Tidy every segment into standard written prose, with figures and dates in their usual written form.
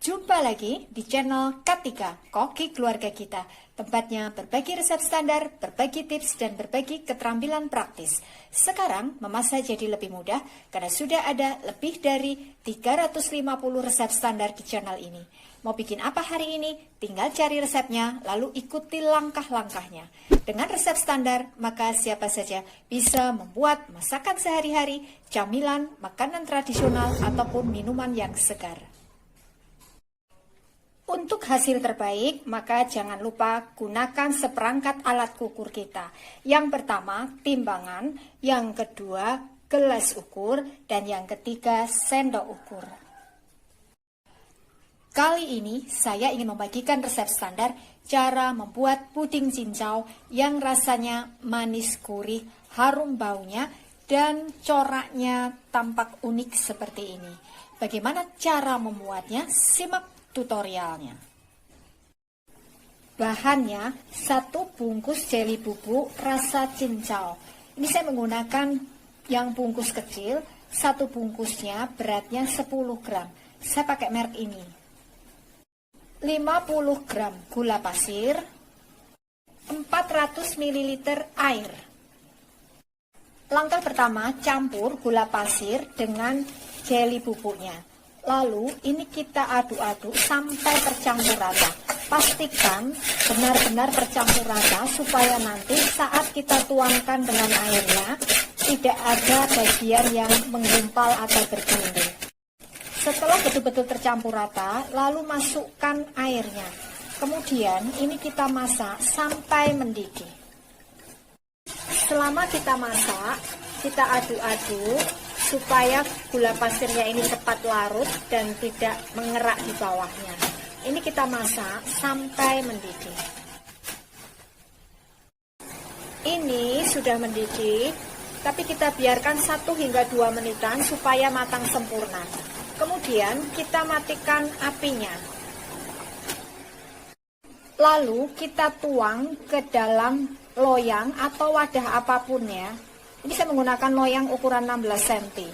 Jumpa lagi di channel K3, Koki Keluarga Kita. Tempatnya berbagi resep standar, berbagi tips, dan berbagi keterampilan praktis. Sekarang memasak jadi lebih mudah karena sudah ada lebih dari 350 resep standar di channel ini. Mau bikin apa hari ini? Tinggal cari resepnya, lalu ikuti langkah-langkahnya. Dengan resep standar, maka siapa saja bisa membuat masakan sehari-hari, camilan, makanan tradisional, ataupun minuman yang segar. Untuk hasil terbaik, maka jangan lupa gunakan seperangkat alat ukur kita. Yang pertama, timbangan. Yang kedua, gelas ukur. Dan yang ketiga, sendok ukur. Kali ini, saya ingin membagikan resep standar cara membuat puding cincau yang rasanya manis gurih, harum baunya, dan coraknya tampak unik seperti ini. Bagaimana cara membuatnya? Simak tutorialnya. Bahannya 1 bungkus jeli bubuk rasa cincau. Ini saya menggunakan yang bungkus kecil. 1 bungkusnya beratnya 10 gram. Saya pakai merek ini. 50 gram gula pasir, 400 ml air. Langkah pertama, campur gula pasir dengan jeli bubuknya. Lalu ini kita aduk-aduk sampai tercampur rata. Pastikan benar-benar tercampur rata supaya nanti saat kita tuangkan dengan airnya tidak ada bagian yang menggumpal atau bergelinding. Setelah betul-betul tercampur rata, lalu masukkan airnya. Kemudian ini kita masak sampai mendidih. Selama kita masak, kita aduk-aduk supaya gula pasirnya ini cepat larut dan tidak mengerak di bawahnya. Ini kita masak sampai mendidih. Ini sudah mendidih, tapi kita biarkan 1 hingga 2 menitan supaya matang sempurna. Kemudian kita matikan apinya. Lalu kita tuang ke dalam loyang atau wadah apapun ya. Ini saya menggunakan loyang ukuran 16 cm.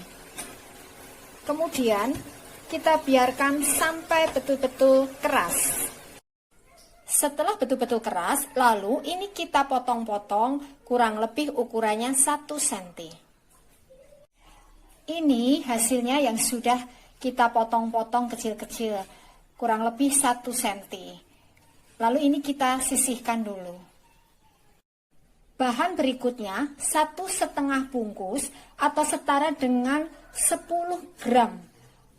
Kemudian kita biarkan sampai betul-betul keras. Setelah betul-betul keras, lalu ini kita potong-potong kurang lebih ukurannya 1 cm. Ini hasilnya yang sudah kita potong-potong kecil-kecil, kurang lebih 1 cm. Lalu ini kita sisihkan dulu. Bahan berikutnya 1,5 bungkus atau setara dengan 10 gram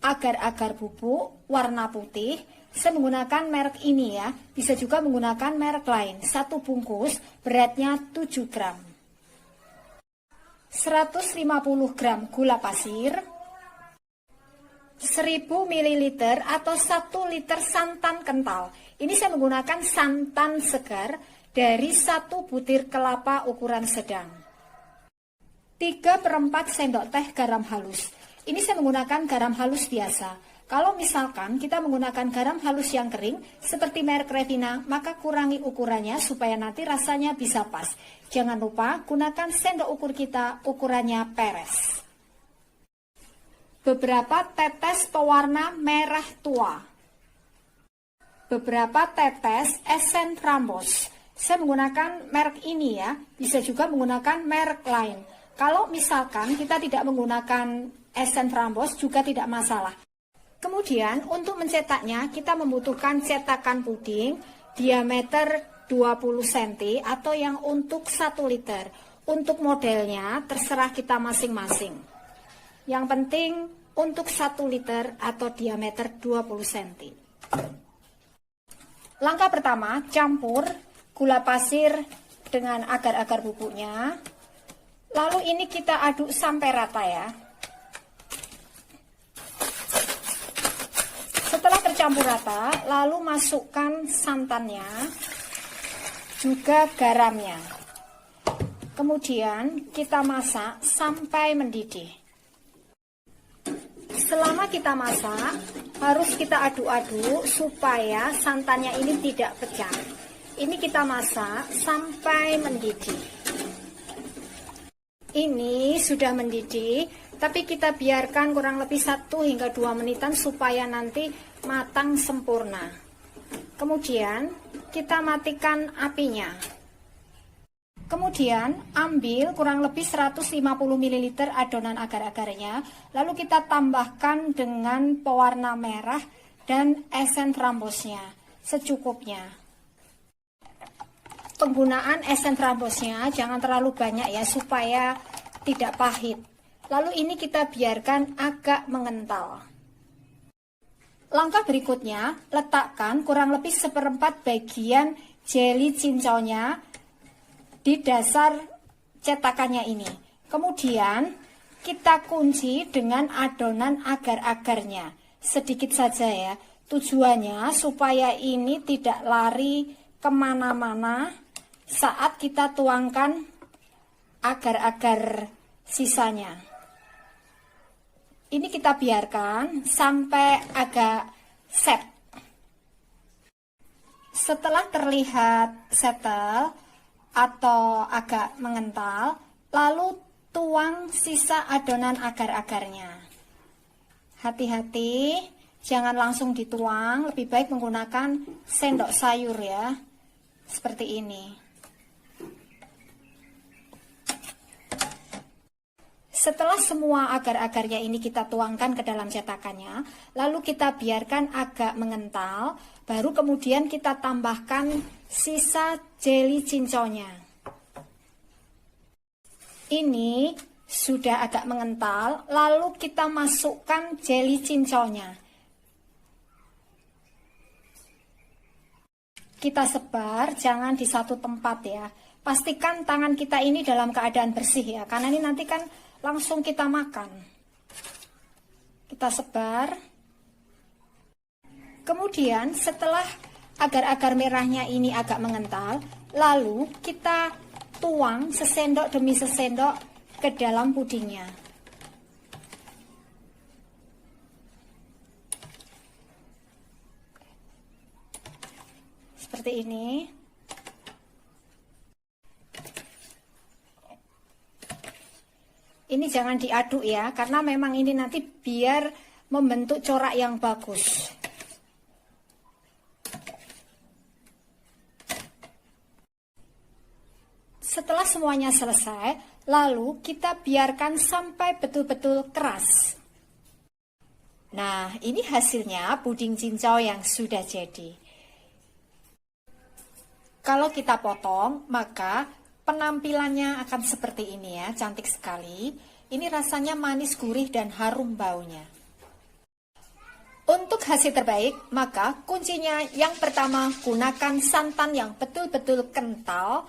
agar-agar bubuk warna putih. Saya menggunakan merek ini ya, bisa juga menggunakan merek lain. 1 bungkus beratnya 7 gram. 150 gram gula pasir, 1000 ml atau 1 liter santan kental. Ini saya menggunakan santan segar dari 1 butir kelapa ukuran sedang. 3/4 sendok teh garam halus. Ini saya menggunakan garam halus biasa. Kalau misalkan kita menggunakan garam halus yang kering seperti merek Revina, maka kurangi ukurannya supaya nanti rasanya bisa pas. Jangan lupa gunakan sendok ukur kita, ukurannya peres. Beberapa tetes pewarna merah tua. Beberapa tetes esen rambos. Saya menggunakan merek ini ya, bisa juga menggunakan merek lain. Kalau misalkan kita tidak menggunakan esen rambos juga tidak masalah. Kemudian untuk mencetaknya kita membutuhkan cetakan puding diameter 20 cm atau yang untuk 1 liter. Untuk modelnya terserah kita masing-masing. Yang penting untuk 1 liter atau diameter 20 cm. Langkah pertama, campur gula pasir dengan agar-agar bubuknya. Lalu ini kita aduk sampai rata ya. Setelah tercampur rata, lalu masukkan santannya, juga garamnya. Kemudian kita masak sampai mendidih. Selama kita masak, harus kita aduk-aduk supaya santannya ini tidak pecah. Ini kita masak sampai mendidih. Ini sudah mendidih, Tapi kita biarkan kurang lebih 1 hingga 2 menitan supaya nanti matang sempurna. Kemudian kita matikan apinya. Kemudian ambil kurang lebih 150 ml adonan agar-agarnya, lalu kita tambahkan dengan pewarna merah dan esen rambusnya secukupnya. Penggunaan esen rambusnya jangan terlalu banyak ya, supaya tidak pahit. Lalu ini kita biarkan agak mengental. Langkah berikutnya, letakkan kurang lebih 1/4 bagian jeli cincaunya di dasar cetakannya ini. Kemudian kita kunci dengan adonan agar-agarnya. Sedikit saja ya. Tujuannya supaya ini tidak lari kemana-mana saat kita tuangkan agar-agar sisanya. Ini kita biarkan sampai agak set. Setelah terlihat settle atau agak mengental, lalu tuang sisa adonan agar-agarnya. Hati-hati, jangan langsung dituang, lebih baik menggunakan sendok sayur ya, seperti ini. Setelah semua agar-agarnya ini kita tuangkan ke dalam cetakannya, lalu kita biarkan agak mengental, baru kemudian kita tambahkan sisa jeli cincaunya. Ini sudah agak mengental, lalu kita masukkan jeli cincaunya. Kita sebar, jangan di satu tempat ya. Pastikan tangan kita ini dalam keadaan bersih ya, karena ini nanti kan langsung kita makan. Kita sebar. Kemudian setelah agar-agar merahnya ini agak mengental, lalu kita tuang sesendok demi sesendok ke dalam pudingnya. Seperti ini. Ini jangan diaduk ya, karena memang ini nanti biar membentuk corak yang bagus. Setelah semuanya selesai, lalu kita biarkan sampai betul-betul keras. Nah, ini hasilnya puding cincau yang sudah jadi. Kalau kita potong, maka penampilannya akan seperti ini ya, cantik sekali. Ini rasanya manis, gurih, dan harum baunya. Untuk hasil terbaik, maka kuncinya yang pertama, gunakan santan yang betul-betul kental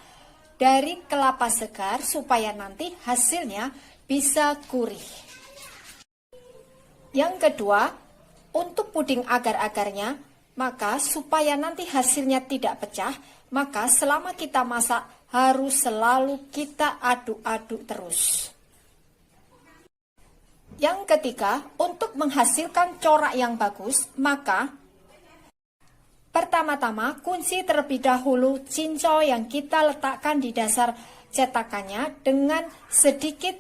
dari kelapa segar supaya nanti hasilnya bisa gurih. Yang kedua, untuk puding agar-agarnya, maka supaya nanti hasilnya tidak pecah, maka selama kita masak harus selalu kita aduk-aduk terus. Yang ketiga, untuk menghasilkan corak yang bagus, maka pertama-tama kunci terlebih dahulu cincau yang kita letakkan di dasar cetakannya dengan sedikit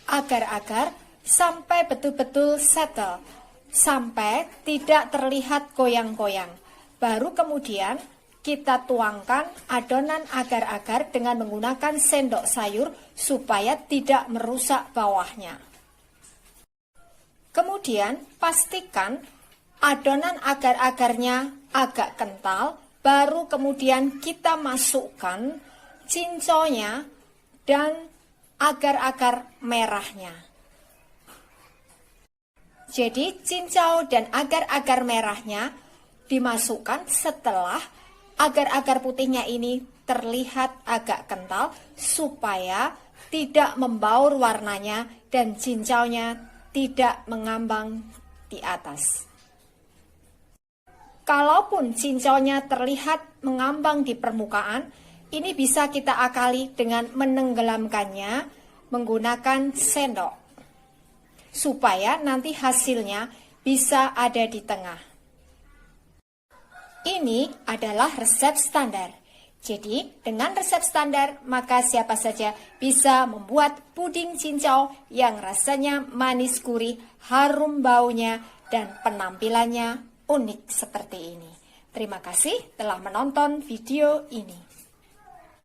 agar-agar sampai betul-betul settle, sampai tidak terlihat goyang-goyang. Baru kemudian kita tuangkan adonan agar-agar dengan menggunakan sendok sayur supaya tidak merusak bawahnya. Kemudian pastikan adonan agar-agarnya agak kental, baru kemudian kita masukkan cincaunya dan agar-agar merahnya. Jadi cincau dan agar-agar merahnya dimasukkan setelah agar-agar putihnya ini terlihat agak kental supaya tidak membaur warnanya dan cincaunya tidak mengambang di atas. Kalaupun cincaunya terlihat mengambang di permukaan, ini bisa kita akali dengan menenggelamkannya menggunakan sendok supaya nanti hasilnya bisa ada di tengah. Ini adalah resep standar. Jadi, dengan resep standar, maka siapa saja bisa membuat puding cincau yang rasanya manis gurih, harum baunya, dan penampilannya unik seperti ini. Terima kasih telah menonton video ini.